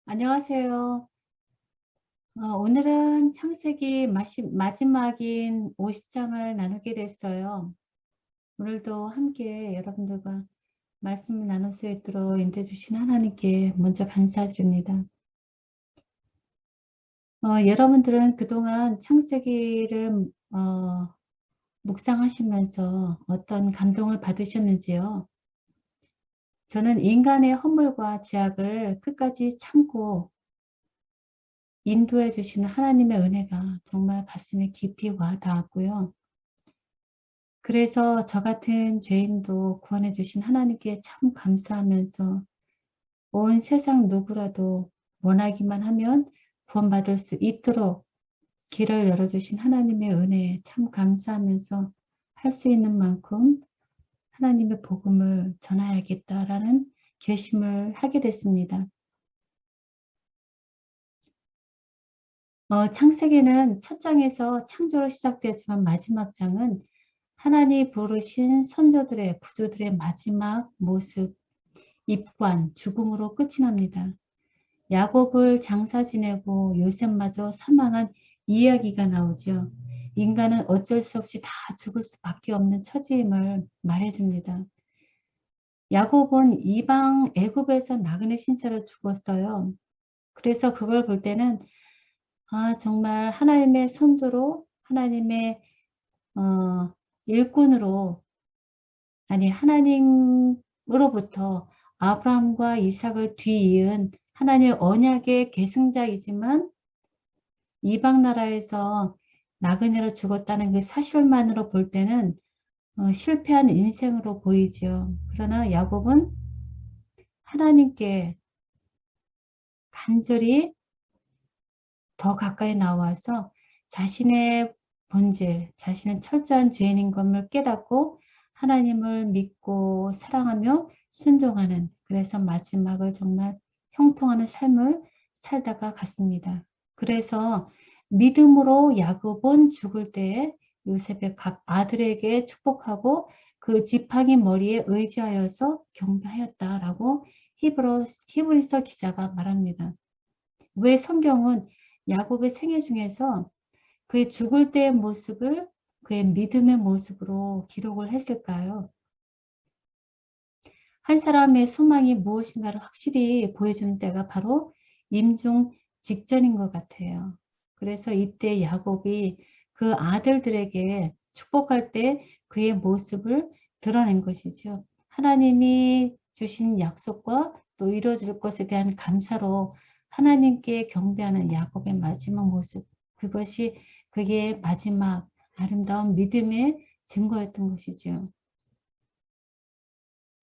안녕하세요. 오늘은 창세기 마지막인 50장을 나누게 됐어요. 오늘도 함께 여러분들과 말씀을 나눌 수 있도록 인도해 주신 하나님께 먼저 감사드립니다. 여러분들은 그동안 창세기를 묵상하시면서 어떤 감동을 받으셨는지요? 저는 인간의 허물과 죄악을 끝까지 참고 인도해 주시는 하나님의 은혜가 정말 가슴에 깊이 와 닿았고요. 그래서 저 같은 죄인도 구원해 주신 하나님께 참 감사하면서 온 세상 누구라도 원하기만 하면 구원받을 수 있도록 길을 열어주신 하나님의 은혜에 참 감사하면서 할 수 있는 만큼 하나님의 복음을 전해야겠다라는 결심을 하게 됐습니다. 창세기는 첫 장에서 창조로 시작되었지만 마지막 장은 하나님 부르신 선조들의 부조들의 마지막 모습, 입관, 죽음으로 끝이 납니다. 야곱을 장사 지내고 요셉마저 사망한 이야기가 나오죠. 인간은 어쩔 수 없이 다 죽을 수밖에 없는 처지임을 말해줍니다. 야곱은 이방 애굽에서 나그네 신세로 죽었어요. 그래서 그걸 볼 때는 정말 하나님의 선조로 하나님의 일꾼으로 하나님으로부터 아브라함과 이삭을 뒤이은 하나님의 언약의 계승자이지만 이방 나라에서 나그네로 죽었다는 그 사실만으로 볼 때는 실패한 인생으로 보이죠. 그러나 야곱은 하나님께 간절히 더 가까이 나와서 자신의 본질, 자신은 철저한 죄인인 것을 깨닫고 하나님을 믿고 사랑하며 순종하는, 그래서 마지막을 정말 형통하는 삶을 살다가 갔습니다. 그래서 믿음으로 야곱은 죽을 때에 요셉의 각 아들에게 축복하고 그 지팡이 머리에 의지하여서 경배하였다라고 히브리서 기자가 말합니다. 왜 성경은 야곱의 생애 중에서 그의 죽을 때의 모습을 그의 믿음의 모습으로 기록을 했을까요? 한 사람의 소망이 무엇인가를 확실히 보여주는 때가 바로 임종 직전인 것 같아요. 그래서 이때 야곱이 그 아들들에게 축복할 때 그의 모습을 드러낸 것이죠. 하나님이 주신 약속과 또 이루어질 것에 대한 감사로 하나님께 경배하는 야곱의 마지막 모습, 그것이 그의 마지막 아름다운 믿음의 증거였던 것이죠.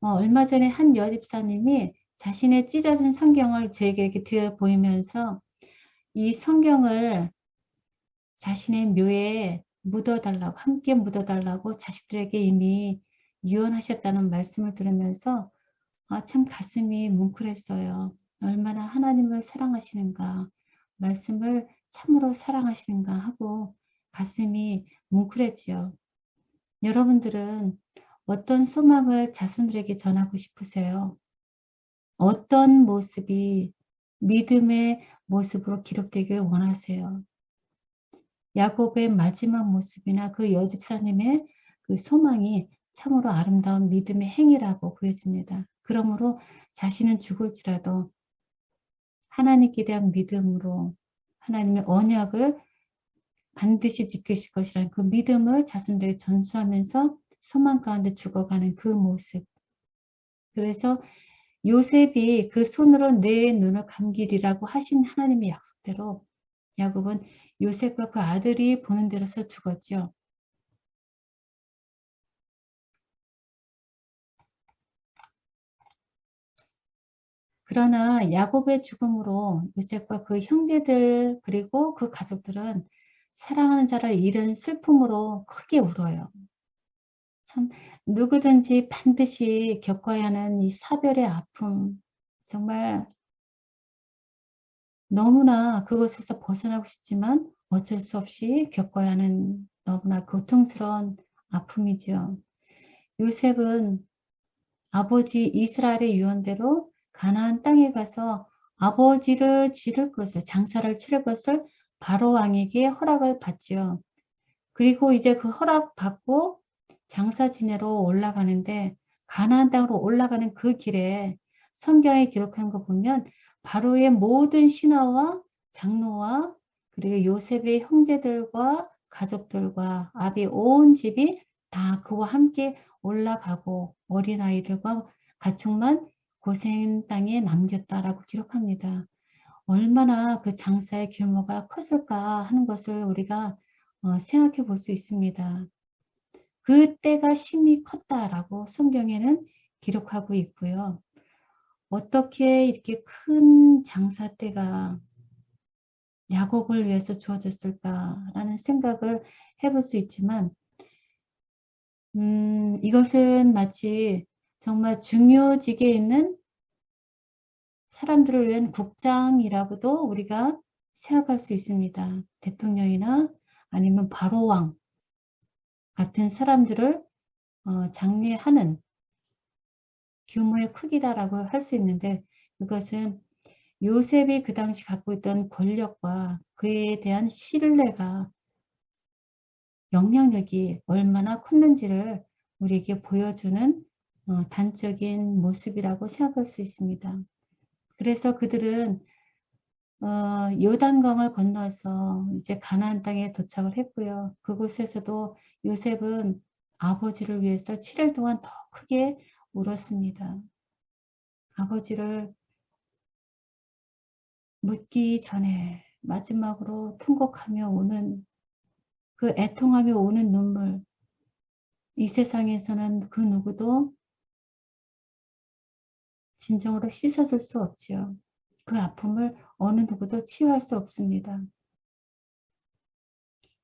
얼마 전에 한 여집사님이 자신의 찢어진 성경을 저에게 이렇게 들어 보이면서 이 성경을 자신의 묘에 묻어달라고, 함께 묻어달라고 자식들에게 이미 유언하셨다는 말씀을 들으면서 참 가슴이 뭉클했어요. 얼마나 하나님을 사랑하시는가, 말씀을 참으로 사랑하시는가 하고 가슴이 뭉클했지요. 여러분들은 어떤 소망을 자손들에게 전하고 싶으세요? 어떤 모습이 믿음의 모습으로 기록되길 원하세요? 야곱의 마지막 모습이나 그 여집사님의 그 소망이 참으로 아름다운 믿음의 행위라고 보여집니다. 그러므로 자신은 죽을지라도 하나님께 대한 믿음으로 하나님의 언약을 반드시 지키실 것이라는 그 믿음을 자손들에게 전수하면서 소망 가운데 죽어가는 그 모습. 그래서 요셉이 그 손으로 내 눈을 감기리라고 하신 하나님의 약속대로 야곱은 요셉과 그 아들이 보는 대로서 죽었죠. 그러나 야곱의 죽음으로 요셉과 그 형제들 그리고 그 가족들은 사랑하는 자를 잃은 슬픔으로 크게 울어요. 참 누구든지 반드시 겪어야 하는 이 사별의 아픔, 정말 너무나 그것에서 벗어나고 싶지만 어쩔 수 없이 겪어야 하는 너무나 고통스러운 아픔이죠. 요셉은 아버지 이스라엘의 유언대로 가나안 땅에 가서 아버지를 지를 것을, 장사를 치를 것을 바로 왕에게 허락을 받지요. 그리고 이제 그 허락 받고 장사 지내러 올라가는데 가나안 땅으로 올라가는 그 길에 성경에 기록한 거 보면 바로의 모든 신하와 장로와 그리고 요셉의 형제들과 가족들과 아비 온 집이 다 그와 함께 올라가고 어린아이들과 가축만 고센 땅에 남겼다라고 기록합니다. 얼마나 그 장사의 규모가 컸을까 하는 것을 우리가 생각해 볼 수 있습니다. 그때가 심히 컸다라고 성경에는 기록하고 있고요. 어떻게 이렇게 큰 장사 때가 야곱을 위해서 주어졌을까라는 생각을 해볼 수 있지만 이것은 마치 정말 중요직에 있는 사람들을 위한 국장이라고도 우리가 생각할 수 있습니다. 대통령이나 아니면 바로왕 같은 사람들을 장려하는 규모의 크기다라고 할 수 있는데 그것은 요셉이 그 당시 갖고 있던 권력과 그에 대한 신뢰가 영향력이 얼마나 컸는지를 우리에게 보여주는 단적인 모습이라고 생각할 수 있습니다. 그래서 그들은 요단강을 건너서 이제 가나안 땅에 도착을 했고요. 그곳에서도 요셉은 아버지를 위해서 7일 동안 더 크게 울었습니다. 아버지를 묻기 전에 마지막으로 통곡하며 오는 그 애통하며 오는 눈물, 이 세상에서는 그 누구도 진정으로 씻어줄 수 없지요. 그 아픔을 어느 누구도 치유할 수 없습니다.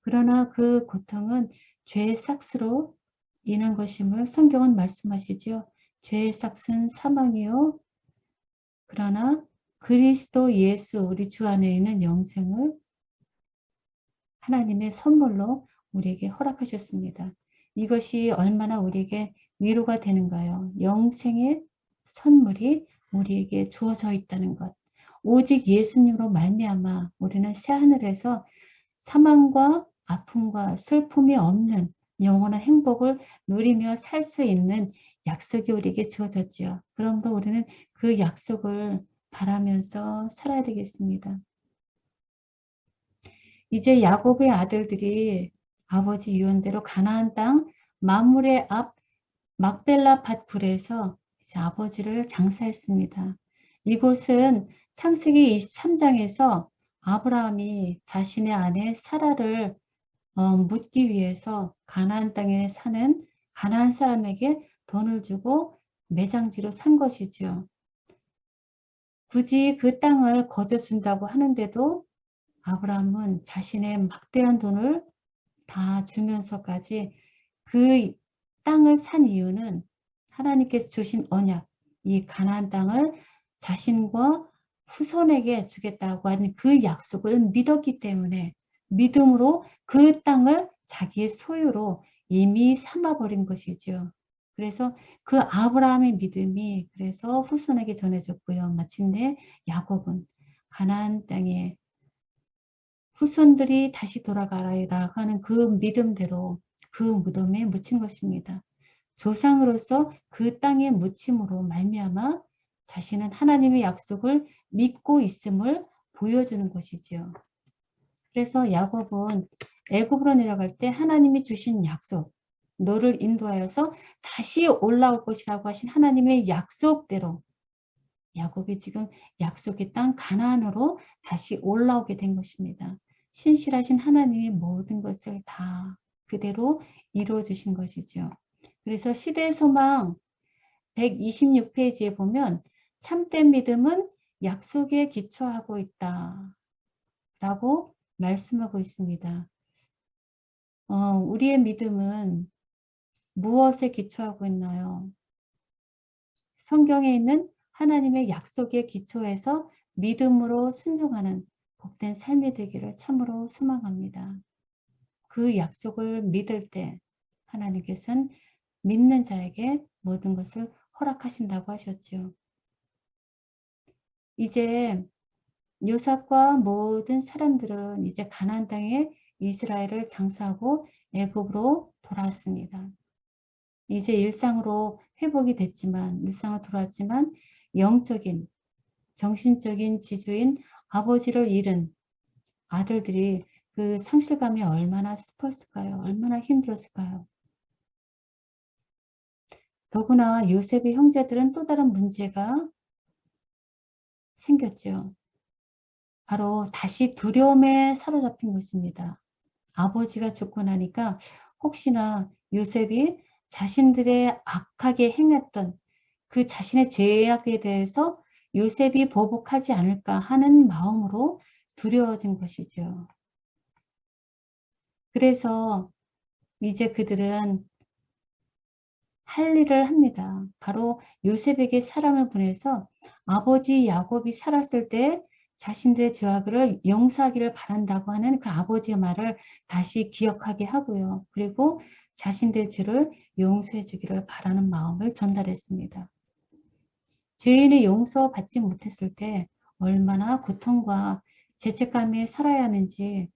그러나 그 고통은 죄의 삭스로 인한 것임을 성경은 말씀하시죠. 죄의 삭스는 사망이요. 그러나 그리스도 예수 우리 주 안에 있는 영생을 하나님의 선물로 우리에게 허락하셨습니다. 이것이 얼마나 우리에게 위로가 되는가요? 영생의 선물이 우리에게 주어져 있다는 것. 오직 예수님으로 말미암아 우리는 새하늘에서 사망과 아픔과 슬픔이 없는 영원한 행복을 누리며 살 수 있는 약속이 우리에게 주어졌지요. 그럼도 우리는 그 약속을 바라면서 살아야 되겠습니다. 이제 야곱의 아들들이 아버지 유언대로 가나안 땅 마므레 앞 막벨라 밭 굴에서 이제 아버지를 장사했습니다. 이곳은 창세기 23장에서 아브라함이 자신의 아내 사라를 묻기 위해서 가나안 땅에 사는 가나안 사람에게 돈을 주고 매장지로 산 것이죠. 굳이 그 땅을 거저준다고 하는데도 아브라함은 자신의 막대한 돈을 다 주면서까지 그 땅을 산 이유는 하나님께서 주신 언약, 이 가나안 땅을 자신과 후손에게 주겠다고 하는 그 약속을 믿었기 때문에 믿음으로 그 땅을 자기의 소유로 이미 삼아버린 것이죠. 그래서 그 아브라함의 믿음이 그래서 후손에게 전해졌고요. 마침내 야곱은 가나안 땅에 후손들이 다시 돌아가라 하는 그 믿음대로 그 무덤에 묻힌 것입니다. 조상으로서 그 땅에 묻힘으로 말미암아 자신은 하나님의 약속을 믿고 있음을 보여주는 것이지요. 그래서 야곱은 애굽으로 내려갈 때 하나님이 주신 약속, 너를 인도하여서 다시 올라올 것이라고 하신 하나님의 약속대로 야곱이 지금 약속의 땅 가나안으로 다시 올라오게 된 것입니다. 신실하신 하나님이 모든 것을 다 그대로 이루어 주신 것이죠. 그래서 시대의 소망 126페이지에 보면 참된 믿음은 약속에 기초하고 있다 라고 말씀하고 있습니다. 우리의 믿음은 무엇에 기초하고 있나요? 성경에 있는 하나님의 약속에 기초해서 믿음으로 순종하는 복된 삶이 되기를 참으로 소망합니다. 그 약속을 믿을 때 하나님께서는 믿는 자에게 모든 것을 허락하신다고 하셨죠. 이제 요셉과 모든 사람들은 이제 가나안 땅에 이스라엘을 장사하고 애굽으로 돌아왔습니다. 이제 일상으로 회복이 됐지만, 일상으로 돌아왔지만 영적인, 정신적인 지주인 아버지를 잃은 아들들이 그 상실감이 얼마나 슬펐을까요? 얼마나 힘들었을까요? 더구나 요셉의 형제들은 또 다른 문제가 생겼죠. 바로 다시 두려움에 사로잡힌 것입니다. 아버지가 죽고 나니까 혹시나 요셉이 자신들의 악하게 행했던 그 자신의 죄악에 대해서 요셉이 보복하지 않을까 하는 마음으로 두려워진 것이죠. 그래서 이제 그들은 할 일을 합니다. 바로 요셉에게 사람을 보내서 아버지 야곱이 살았을 때 자신들의 죄악을 용서하기를 바란다고 하는 그 아버지의 말을 다시 기억하게 하고요. 그리고 자신들의 죄를 용서해 주기를 바라는 마음을 전달했습니다. 죄인을 용서받지 못했을 때 얼마나 고통과 죄책감에 살아야 하는지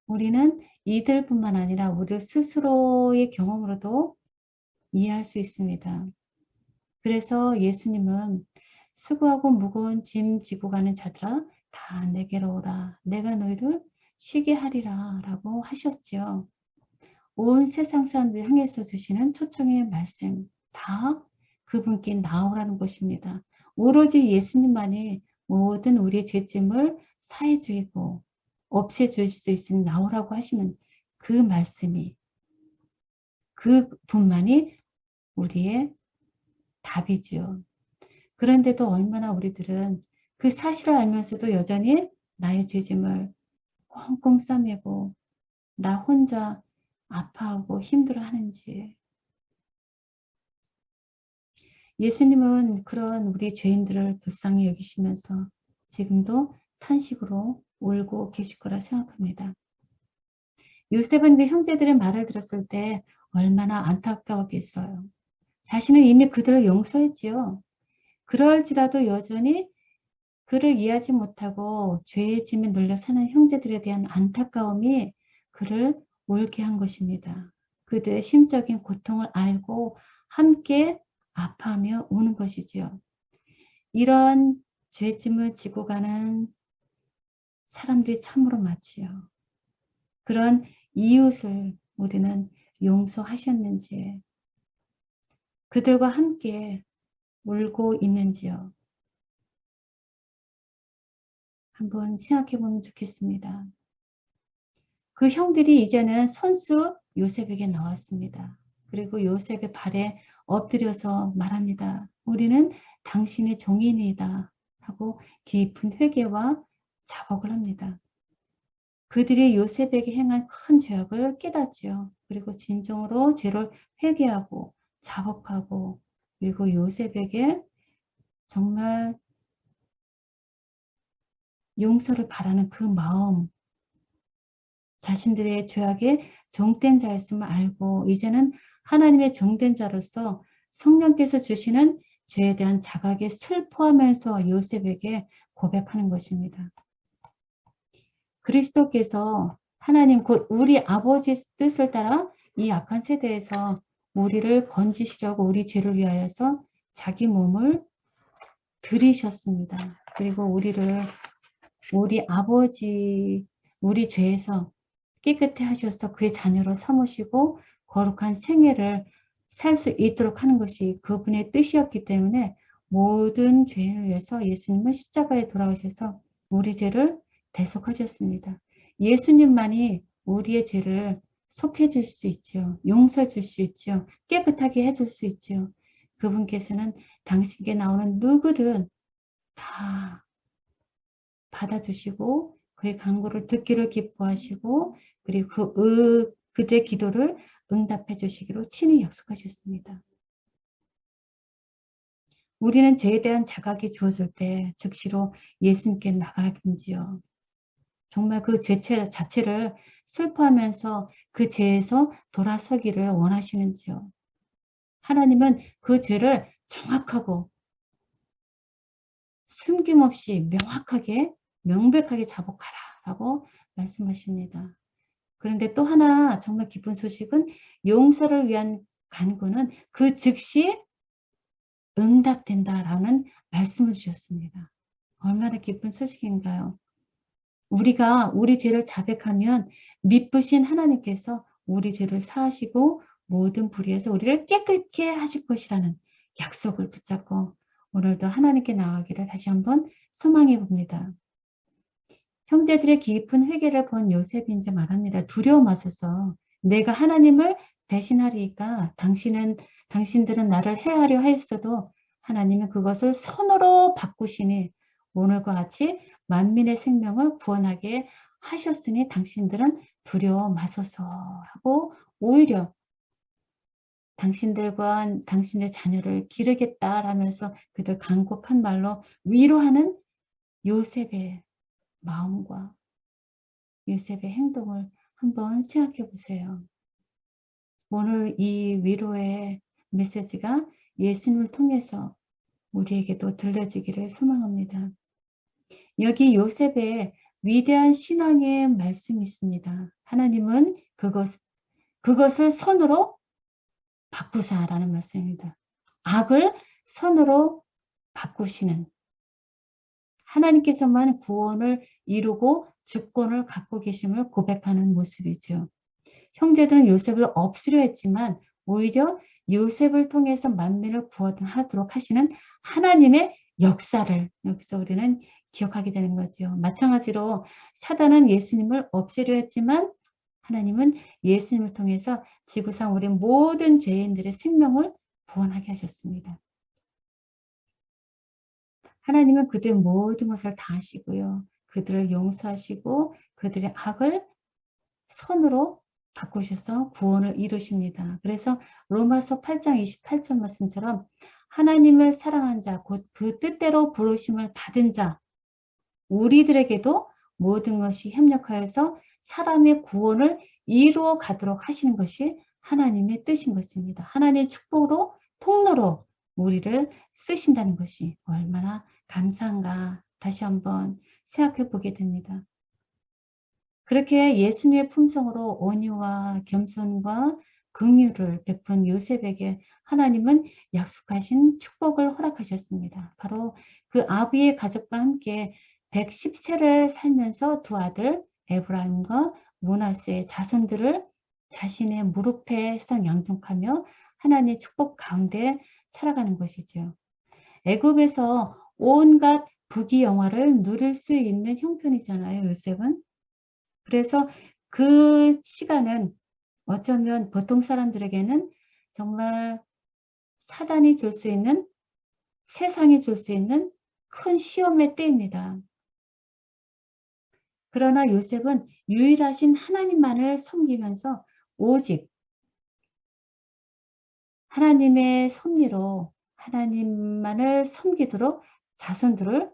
우리는 이들뿐만 아니라 우리 스스로의 경험으로도 이해할 수 있습니다. 그래서 예수님은 수고하고 무거운 짐 지고 가는 자들아 다 내게로 오라. 내가 너희를 쉬게 하리라 라고 하셨지요. 온 세상 사람들 향해서 주시는 초청의 말씀 다 그분께 나오라는 것입니다. 오로지 예수님만이 모든 우리의 죄짐을 사해 주이고 없애줄 수 있으니 나오라고 하시는 그 말씀이 그분만이 우리의 답이지요. 그런데도 얼마나 우리들은 그 사실을 알면서도 여전히 나의 죄짐을 꽁꽁 싸매고 나 혼자 아파하고 힘들어하는지. 예수님은 그런 우리 죄인들을 불쌍히 여기시면서 지금도 탄식으로 울고 계실 거라 생각합니다. 요셉은 그 형제들의 말을 들었을 때 얼마나 안타까웠겠어요. 자신은 이미 그들을 용서했지요. 그럴지라도 여전히 그를 이해하지 못하고 죄의 짐에 눌려 사는 형제들에 대한 안타까움이 그를 울게 한 것입니다. 그들의 심적인 고통을 알고 함께 아파하며 우는 것이지요. 이런 죄짐을 지고 가는 사람들이 참으로 많지요. 그런 이웃을 우리는 용서하셨는지, 그들과 함께 울고 있는지요. 한번 생각해 보면 좋겠습니다. 그 형들이 이제는 손수 요셉에게 나왔습니다. 그리고 요셉의 발에 엎드려서 말합니다. 우리는 당신의 종인이다 하고 깊은 회개와 자복을 합니다. 그들이 요셉에게 행한 큰 죄악을 깨닫지요. 그리고 진정으로 죄를 회개하고 자복하고 그리고 요셉에게 정말 용서를 바라는 그 마음, 자신들의 죄악에 종된 자였음을 알고 이제는 하나님의 종된 자로서 성령께서 주시는 죄에 대한 자각에 슬퍼하면서 요셉에게 고백하는 것입니다. 그리스도께서 하나님 곧 우리 아버지 뜻을 따라 이 악한 세대에서 우리를 건지시려고 우리 죄를 위하여서 자기 몸을 들이셨습니다. 그리고 우리 아버지 우리 죄에서 깨끗해 하셔서 그의 자녀로 삼으시고 거룩한 생애를 살 수 있도록 하는 것이 그분의 뜻이었기 때문에 모든 죄를 위해서 예수님은 십자가에 돌아오셔서 우리 죄를 대속하셨습니다. 예수님만이 우리의 죄를 속해 줄 수 있죠. 용서해 줄 수 있죠. 깨끗하게 해줄 수 있죠. 그분께서는 당신께 나오는 누구든 다 받아주시고 그의 간구를 듣기를 기뻐하시고 그리고 그들의 기도를 응답해 주시기로 친히 약속하셨습니다. 우리는 죄에 대한 자각이 주어질 때 즉시로 예수님께 나가든지요. 정말 그 죄 자체를 슬퍼하면서 그 죄에서 돌아서기를 원하시는지요. 하나님은 그 죄를 정확하고 숨김없이 명확하게 명백하게 자복하라라고 말씀하십니다. 그런데 또 하나 정말 기쁜 소식은 용서를 위한 간구는 그 즉시 응답된다라는 말씀을 주셨습니다. 얼마나 기쁜 소식인가요? 우리가 우리 죄를 자백하면 미쁘신 하나님께서 우리 죄를 사하시고 모든 불의에서 우리를 깨끗게 하실 것이라는 약속을 붙잡고 오늘도 하나님께 나아가기를 다시 한번 소망해 봅니다. 형제들의 깊은 회개를 본 요셉이 이제 말합니다. 두려워 마소서. 내가 하나님을 대신하리까 당신들은 나를 해하려 하였어도 하나님은 그것을 선으로 바꾸시니 오늘과 같이 만민의 생명을 구원하게 하셨으니 당신들은 두려워 마소서 하고 오히려 당신들과 당신의 자녀를 기르겠다라면서 그들 간곡한 말로 위로하는 요셉의 마음과 요셉의 행동을 한번 생각해 보세요. 오늘 이 위로의 메시지가 예수님을 통해서 우리에게도 들려지기를 소망합니다. 여기 요셉의 위대한 신앙의 말씀이 있습니다. 하나님은 그것을 선으로 바꾸사라는 말씀입니다. 악을 선으로 바꾸시는 하나님께서만 구원을 이루고 주권을 갖고 계심을 고백하는 모습이죠. 형제들은 요셉을 없으려 했지만 오히려 요셉을 통해서 만민을 구원하도록 하시는 하나님의 역사를 여기서 우리는 기억하게 되는 거죠. 마찬가지로 사단은 예수님을 없애려 했지만 하나님은 예수님을 통해서 지구상 우리 모든 죄인들의 생명을 구원하게 하셨습니다. 하나님은 그들 모든 것을 다 하시고요. 그들을 용서하시고 그들의 악을 선으로 바꾸셔서 구원을 이루십니다. 그래서 로마서 8장 28절 말씀처럼 하나님을 사랑한 자, 곧 그 뜻대로 부르심을 받은 자, 우리들에게도 모든 것이 협력하여서 사람의 구원을 이루어 가도록 하시는 것이 하나님의 뜻인 것입니다. 하나님의 축복으로 통로로 우리를 쓰신다는 것이 얼마나 감사한가 다시 한번 생각해 보게 됩니다. 그렇게 예수님의 품성으로 온유와 겸손과 긍휼을 베푼 요셉에게 하나님은 약속하신 축복을 허락하셨습니다. 바로 그 아비의 가족과 함께 110세를 살면서 두 아들 에브라임과 므낫세의 자손들을 자신의 무릎에 싹 양육하며 하나님의 축복 가운데 살아가는 것이죠. 애굽에서 온갖 부귀영화를 누릴 수 있는 형편이잖아요, 요셉은. 그래서 그 시간은 어쩌면 보통 사람들에게는 정말 사단이 줄 수 있는, 세상이 줄 수 있는 큰 시험의 때입니다. 그러나 요셉은 유일하신 하나님만을 섬기면서 오직 하나님의 섭리로 하나님만을 섬기도록 자손들을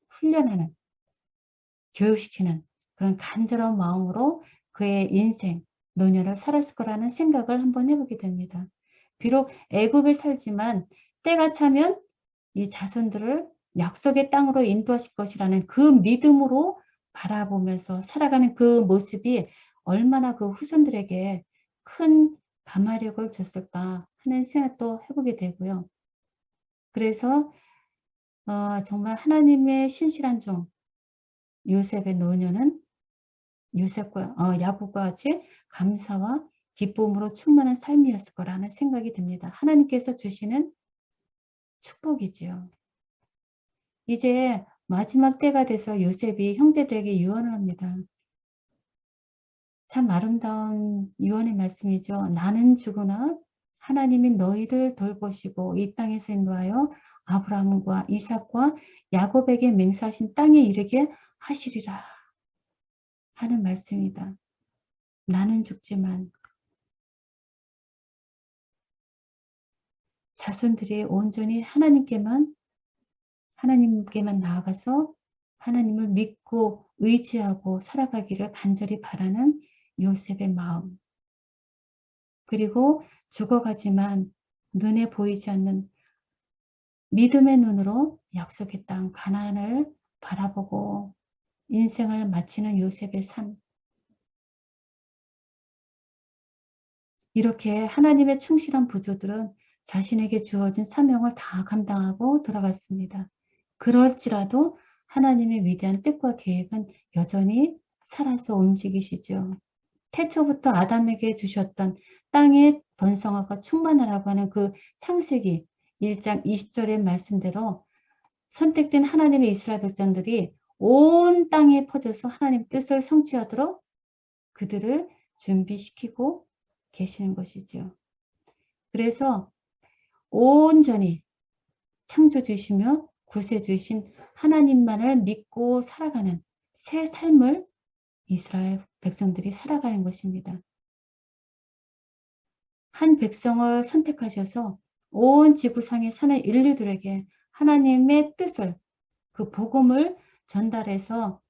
훈련하는, 교육시키는 그런 간절한 마음으로 그의 인생, 노년을 살았을 거라는 생각을 한번 해보게 됩니다. 비록 애굽에 살지만 때가 차면 이 자손들을 약속의 땅으로 인도하실 것이라는 그 믿음으로 바라보면서 살아가는 그 모습이 얼마나 그 후손들에게 큰 감화력을 줬을까 하는 생각도 해보게 되고요. 그래서 정말 하나님의 신실한 종 요셉의 노년은 야곱과 같이 감사와 기쁨으로 충만한 삶이었을 거라는 생각이 듭니다. 하나님께서 주시는 축복이지요. 이제 마지막 때가 돼서 요셉이 형제들에게 유언을 합니다. 참 아름다운 유언의 말씀이죠. 나는 죽으나 하나님이 너희를 돌보시고 이 땅에서 인도하여 아브라함과 이삭과 야곱에게 맹세하신 땅에 이르게 하시리라 하는 말씀이다. 나는 죽지만 자손들이 온전히 하나님께만 나아가서 하나님을 믿고 의지하고 살아가기를 간절히 바라는 요셉의 마음. 그리고 죽어가지만 눈에 보이지 않는 믿음의 눈으로 약속의 땅 가나안을 바라보고 인생을 마치는 요셉의 삶. 이렇게 하나님의 충실한 부조들은 자신에게 주어진 사명을 다 감당하고 돌아갔습니다. 그럴지라도 하나님의 위대한 뜻과 계획은 여전히 살아서 움직이시죠. 태초부터 아담에게 주셨던 땅의 번성하고 충만하라고 하는 그 창세기 1장 20절의 말씀대로 선택된 하나님의 이스라엘 백성들이 온 땅에 퍼져서 하나님 뜻을 성취하도록 그들을 준비시키고 계시는 것이죠. 그래서 온전히 창조주이시며 구세주이신 하나님만을 믿고 살아가는 새 삶을 이스라엘 백성들이 살아가는 것입니다. 한 백성을 선택하셔서 온 지구상에 사는 인류들에게 하나님의 뜻을, 그 복음을 전달해서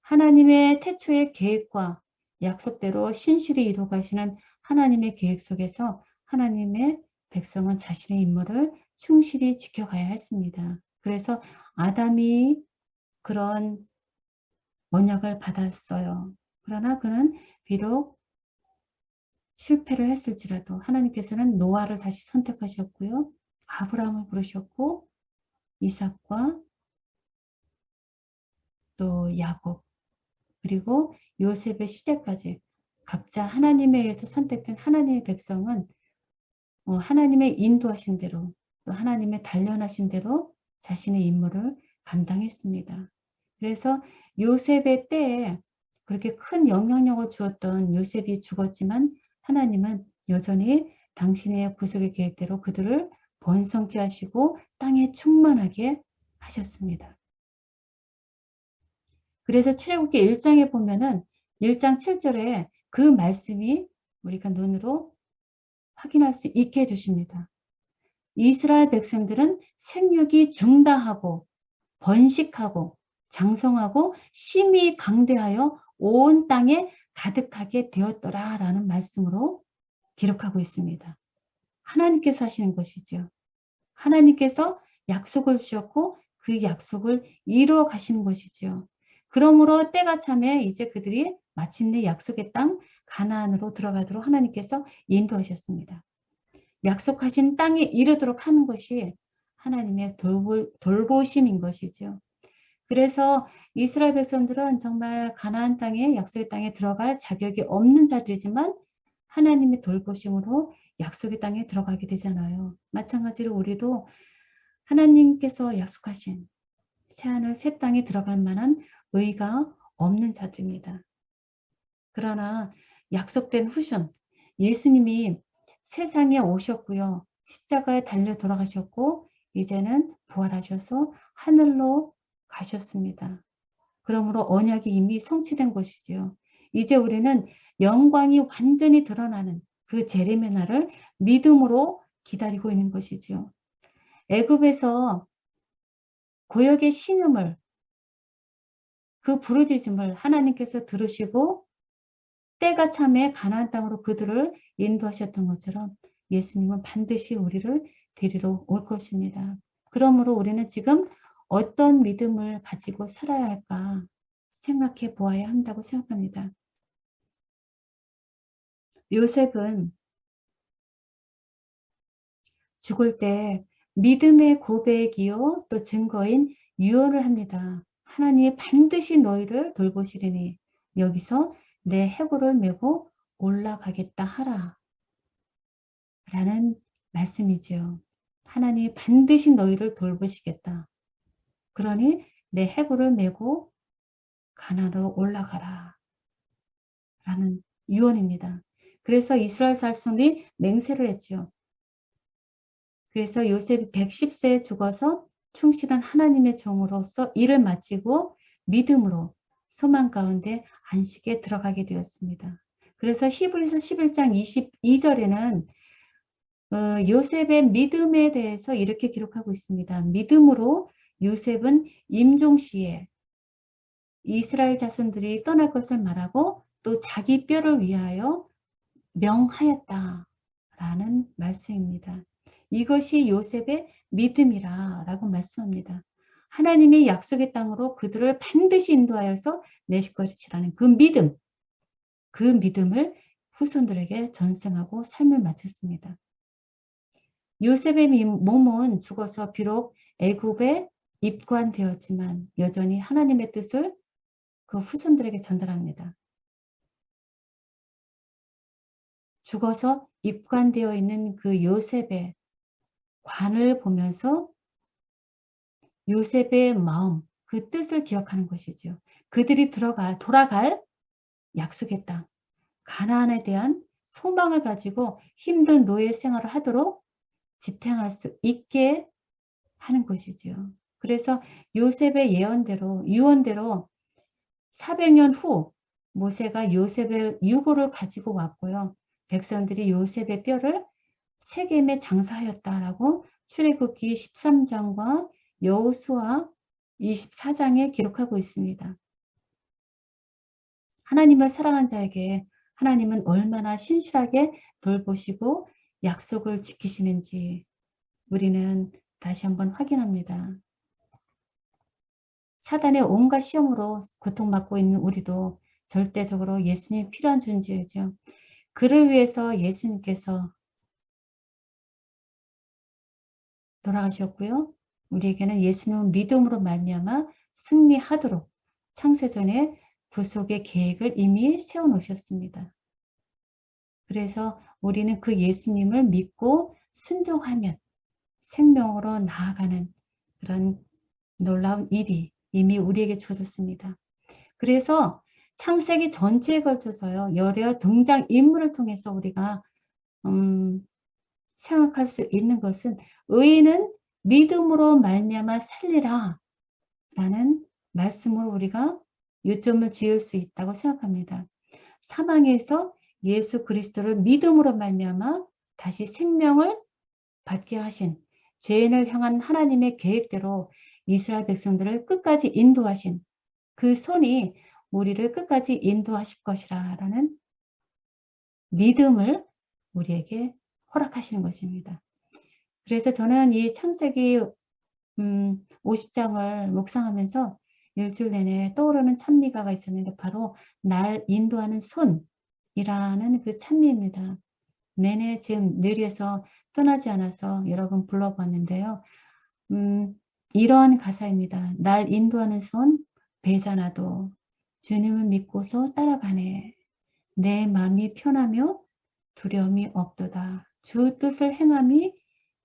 하나님의 태초의 계획과 약속대로 신실히 이루어가시는 하나님의 계획 속에서 하나님의 백성은 자신의 임무를 충실히 지켜가야 했습니다. 그래서 아담이 그런 언약을 받았어요. 그러나 그는 비록 실패를 했을지라도 하나님께서는 노아를 다시 선택하셨고요. 아브라함을 부르셨고 이삭과 또 야곱 그리고 요셉의 시대까지 각자 하나님에 의해서 선택된 하나님의 백성은 하나님의 인도하신 대로 또 하나님의 단련하신 대로 자신의 임무를 감당했습니다. 그래서 요셉의 때에 그렇게 큰 영향력을 주었던 요셉이 죽었지만 하나님은 여전히 당신의 구속의 계획대로 그들을 번성케 하시고 땅에 충만하게 하셨습니다. 그래서 출애굽기 1장에 보면은 1장 7절에 그 말씀이 우리가 눈으로 확인할 수 있게 해주십니다. 이스라엘 백성들은 생육이 중다하고 번식하고 장성하고 심히 강대하여 온 땅에 가득하게 되었더라 라는 말씀으로 기록하고 있습니다. 하나님께서 하시는 것이죠. 하나님께서 약속을 주셨고 그 약속을 이루어 가시는 것이죠. 그러므로 때가 참에 이제 그들이 마침내 약속의 땅 가나안으로 들어가도록 하나님께서 인도하셨습니다. 약속하신 땅에 이르도록 하는 것이 하나님의 돌보심인 것이죠. 그래서 이스라엘 백성들은 정말 가나안 땅에 약속의 땅에 들어갈 자격이 없는 자들이지만 하나님의 돌보심으로 약속의 땅에 들어가게 되잖아요. 마찬가지로 우리도 하나님께서 약속하신 새하늘 새 땅에 들어갈 만한 의가 없는 자들입니다. 그러나 약속된 후손 예수님이 세상에 오셨고요. 십자가에 달려 돌아가셨고 이제는 부활하셔서 하늘로 가셨습니다. 그러므로 언약이 이미 성취된 것이지요. 이제 우리는 영광이 완전히 드러나는 그 재림의 날을 믿음으로 기다리고 있는 것이지요. 애굽에서 고역의 신음을 그 부르짖음을 하나님께서 들으시고 때가 참에 가나안 땅으로 그들을 인도하셨던 것처럼 예수님은 반드시 우리를 데리러 올 것입니다. 그러므로 우리는 지금 어떤 믿음을 가지고 살아야 할까 생각해 보아야 한다고 생각합니다. 요셉은 죽을 때 믿음의 고백이요 또 증거인 유언을 합니다. 하나님이 반드시 너희를 돌보시리니 여기서 내 해골을 메고 올라가겠다 하라 라는 말씀이지요. 하나님이 반드시 너희를 돌보시겠다. 그러니 내 해골을 메고 가나안으로 올라가라 라는 유언입니다. 그래서 이스라엘 자손이 맹세를 했죠. 그래서 요셉이 110세에 죽어서 충실한 하나님의 종으로서 일을 마치고 믿음으로 소망 가운데 안식에 들어가게 되었습니다. 그래서 히브리서 11장 22절에는 요셉의 믿음에 대해서 이렇게 기록하고 있습니다. 믿음으로 요셉은 임종시에 이스라엘 자손들이 떠날 것을 말하고 또 자기 뼈를 위하여 명하였다 라는 말씀입니다. 이것이 요셉의 믿음이라 라고 말씀합니다. 하나님의 약속의 땅으로 그들을 반드시 인도하여서 내실 것이라는 그 믿음을 후손들에게 전승하고 삶을 마쳤습니다. 요셉의 몸은 죽어서 비록 애굽에 입관되었지만 여전히 하나님의 뜻을 그 후손들에게 전달합니다. 죽어서 입관되어 있는 그 요셉의 관을 보면서 요셉의 마음, 그 뜻을 기억하는 것이죠. 그들이 돌아갈 약속의 땅, 가나안에 대한 소망을 가지고 힘든 노예 생활을 하도록 지탱할 수 있게 하는 것이죠. 그래서 요셉의 유언대로 400년 후 모세가 요셉의 유고를 가지고 왔고요. 백성들이 요셉의 뼈를 세겜에 장사하였다라고 출애굽기 13장과 여호수아 24장에 기록하고 있습니다. 하나님을 사랑한 자에게 하나님은 얼마나 신실하게 돌보시고 약속을 지키시는지 우리는 다시 한번 확인합니다. 사단의 온갖 시험으로 고통받고 있는 우리도 절대적으로 예수님이 필요한 존재이죠. 그를 위해서 예수님께서 돌아가셨고요. 우리에게는 예수님은 믿음으로 말미암아 승리하도록 창세전에 구속의 계획을 이미 세워놓으셨습니다. 그래서 우리는 그 예수님을 믿고 순종하면 생명으로 나아가는 그런 놀라운 일이 이미 우리에게 주어졌습니다. 그래서 창세기 전체에 걸쳐서요. 여러 등장인물을 통해서 우리가 생각할 수 있는 것은 의인은 믿음으로 말미암아 살리라 라는 말씀으로 우리가 요점을 지을 수 있다고 생각합니다. 사망에서 예수 그리스도를 믿음으로 말미암아 다시 생명을 받게 하신 죄인을 향한 하나님의 계획대로 이스라엘 백성들을 끝까지 인도하신 그 손이 우리를 끝까지 인도하실 것이라 라는 믿음을 우리에게 허락하시는 것입니다. 그래서 저는 이 창세기 50장을 묵상하면서 일주일 내내 떠오르는 찬미가가 있었는데 바로 날 인도하는 손이라는 그 찬미입니다. 내내 지금 뇌리에서 떠나지 않아서 여러 번 불러봤는데요. 이러한 가사입니다. 날 인도하는 손 배잖아도 주님을 믿고서 따라가네. 내 마음이 편하며 두려움이 없도다. 주 뜻을 행함이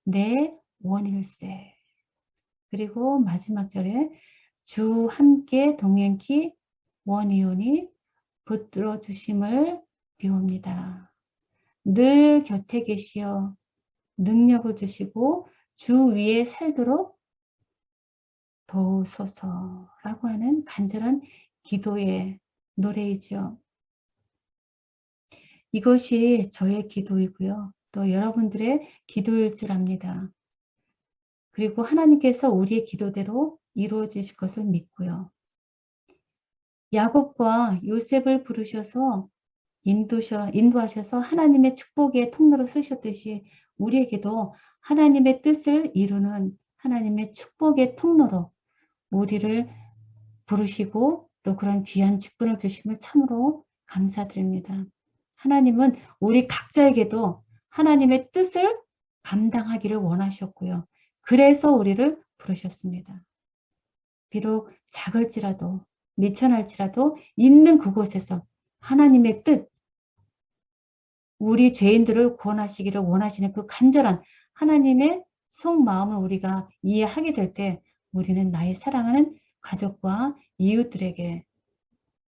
내 원일세. 그리고 마지막 절에 주 함께 동행키 원이오니 붙들어 주심을 비옵니다. 늘 곁에 계시어 능력을 주시고 주 위에 살도록 도우소서라고 하는 간절한 기도의 노래이죠. 이것이 저의 기도이고요. 또 여러분들의 기도일 줄 압니다. 그리고 하나님께서 우리의 기도대로 이루어지실 것을 믿고요. 야곱과 요셉을 부르셔서 인도하셔서 하나님의 축복의 통로로 쓰셨듯이 우리에게도 하나님의 뜻을 이루는 하나님의 축복의 통로로 우리를 부르시고 또 그런 귀한 직분을 주심을 참으로 감사드립니다. 하나님은 우리 각자에게도 하나님의 뜻을 감당하기를 원하셨고요. 그래서 우리를 부르셨습니다. 비록 작을지라도 미천할지라도 있는 그곳에서 하나님의 뜻, 우리 죄인들을 구원하시기를 원하시는 그 간절한 하나님의 속마음을 우리가 이해하게 될 때 우리는 나의 사랑하는 가족과 이웃들에게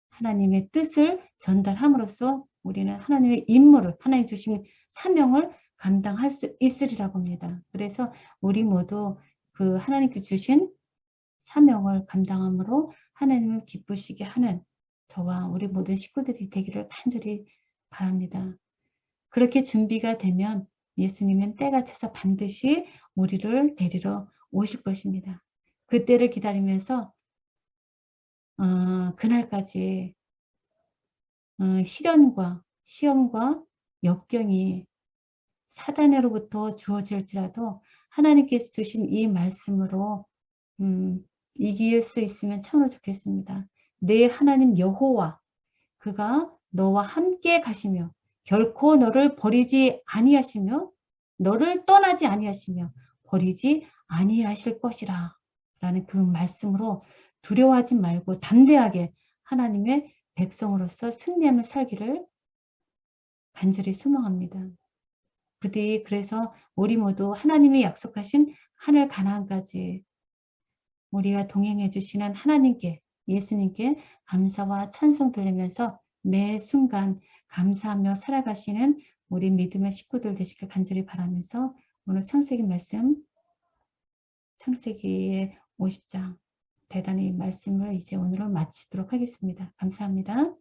하나님의 뜻을 전달함으로써 우리는 하나님의 임무를, 하나님 주신 사명을 감당할 수 있으리라고 합니다. 그래서 우리 모두 그 하나님께 주신 사명을 감당함으로 하나님을 기쁘시게 하는 저와 우리 모든 식구들이 되기를 간절히 바랍니다. 그렇게 준비가 되면 예수님은 때가 차서 반드시 우리를 데리러 오실 것입니다. 그때를 기다리면서 그날까지 시련과 시험과 역경이 사단으로부터 주어질지라도 하나님께서 주신 이 말씀으로 이길 수 있으면 참으로 좋겠습니다. 내 하나님 여호와 그가 너와 함께 가시며 결코 너를 버리지 아니하시며 너를 떠나지 아니하시며 버리지 아니하실 것이라 라는 그 말씀으로 두려워하지 말고 담대하게 하나님의 백성으로서 승리하며 살기를 간절히 소망합니다. 부디 그래서 우리 모두 하나님이 약속하신 하늘 가나안까지 우리와 동행해 주시는 하나님께 예수님께 감사와 찬송 들리면서 매 순간 감사하며 살아가시는 우리 믿음의 식구들 되시길 간절히 바라면서 오늘 창세기 말씀 창세기의 50장 대단히 말씀을 이제 오늘은 마치도록 하겠습니다. 감사합니다.